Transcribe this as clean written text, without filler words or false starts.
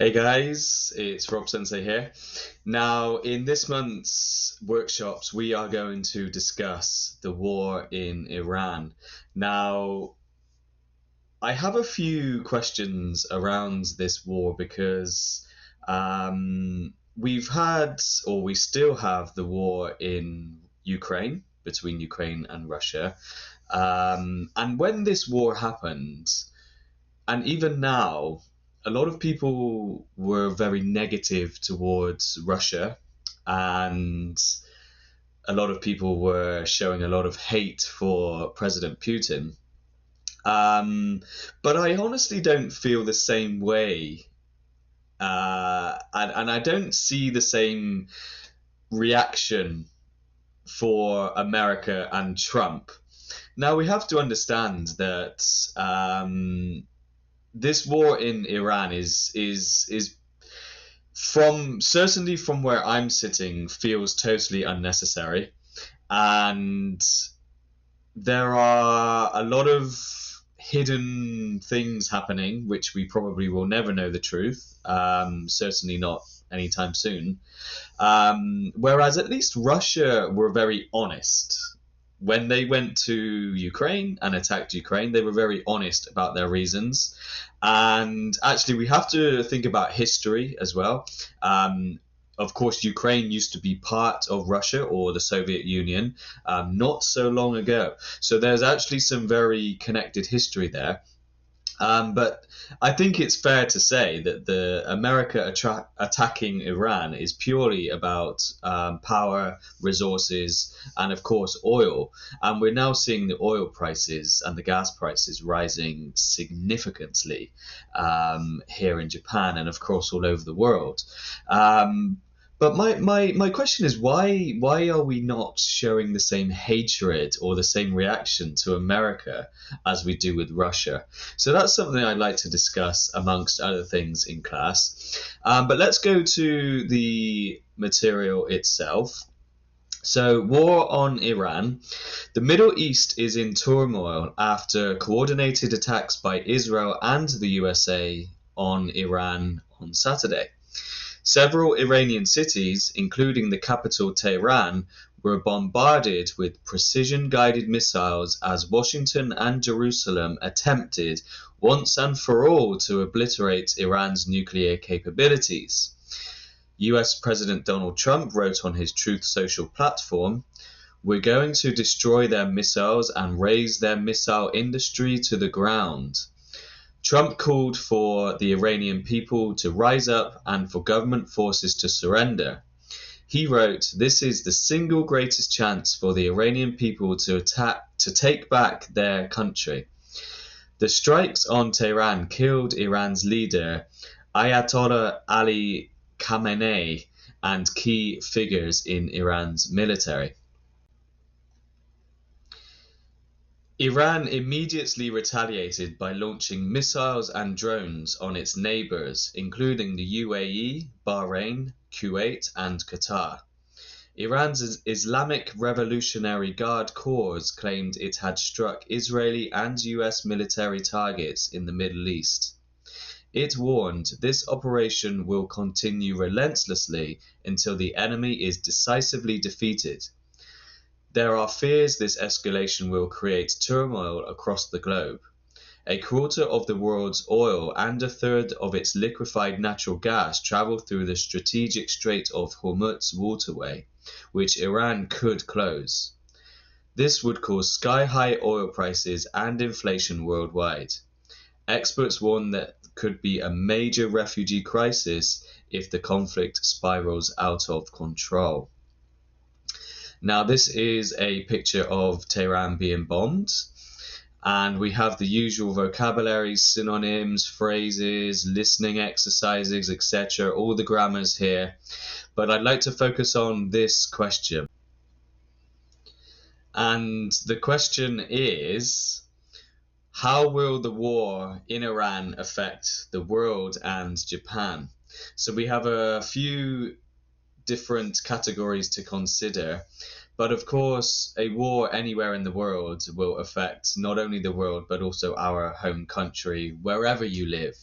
Hey guys, it's Rob Sensei here. Now, in this month's workshops, we are going to discuss the war in Iran. Now, I have a few questions around this war because we've had, or we still have, the war in Ukraine, between Ukraine and Russia. And when this war happened, and even now, a lot of people were very negative towards Russia, and a lot of people were showing a lot of hate for President Putin. Um, but I honestly don't feel the same way, and I don't see the same reaction for America and Trump. Now, we have to understand that this war in Iran is from certainly from where I'm sitting feels totally unnecessary, and there are a lot of hidden things happening which we probably will never know the truth. Certainly not anytime soon. Whereas at least Russia were very honest. When they went to Ukraine and attacked Ukraine, they were very honest about their reasons. And actually, we have to think about history as well. Of course, Ukraine used to be part of Russia or the Soviet Union not so long ago. So there's actually some very connected history there. But I think it's fair to say that the America attacking Iran is purely about power, resources, and of course oil. And we're now seeing the oil prices and the gas prices rising significantly here in Japan and of course all over the world. But my question is why are we not showing the same hatred or the same reaction to America as we do with Russia? So that's something I'd like to discuss amongst other things in class. But let's go to the material itself. So, war on Iran. The Middle East is in turmoil after coordinated attacks by Israel and the USA on Iran on Saturday. Several Iranian cities, including the capital Tehran, were bombarded with precision-guided missiles as Washington and Jerusalem attempted once and for all to obliterate Iran's nuclear capabilities. US President Donald Trump wrote on his Truth Social platform, "We're going to destroy their missiles and raze their missile industry to the ground." Trump called for the Iranian people to rise up and for government forces to surrender. He wrote, "This is the single greatest chance for the Iranian people to take back their country." The strikes on Tehran killed Iran's leader, Ayatollah Ali Khamenei, and key figures in Iran's military. Iran immediately retaliated by launching missiles and drones on its neighbors, including the UAE, Bahrain, Kuwait, and Qatar. Iran's Islamic Revolutionary Guard Corps claimed it had struck Israeli and US military targets in the Middle East. It warned this operation will continue relentlessly until the enemy is decisively defeated. There are fears this escalation will create turmoil across the globe. A quarter of the world's oil and a third of its liquefied natural gas travel through the strategic Strait of Hormuz waterway, which Iran could close. This would cause sky-high oil prices and inflation worldwide. Experts warn that could be a major refugee crisis if the conflict spirals out of control. Now, this is a picture of Tehran being bombed, and we have the usual vocabulary, synonyms, phrases, listening exercises, etc., all the grammars here. But I'd like to focus on this question. And the question is, how will the war in Iran affect the world and Japan? So we have a few different categories to consider. But of course, a war anywhere in the world will affect not only the world, but also our home country, wherever you live.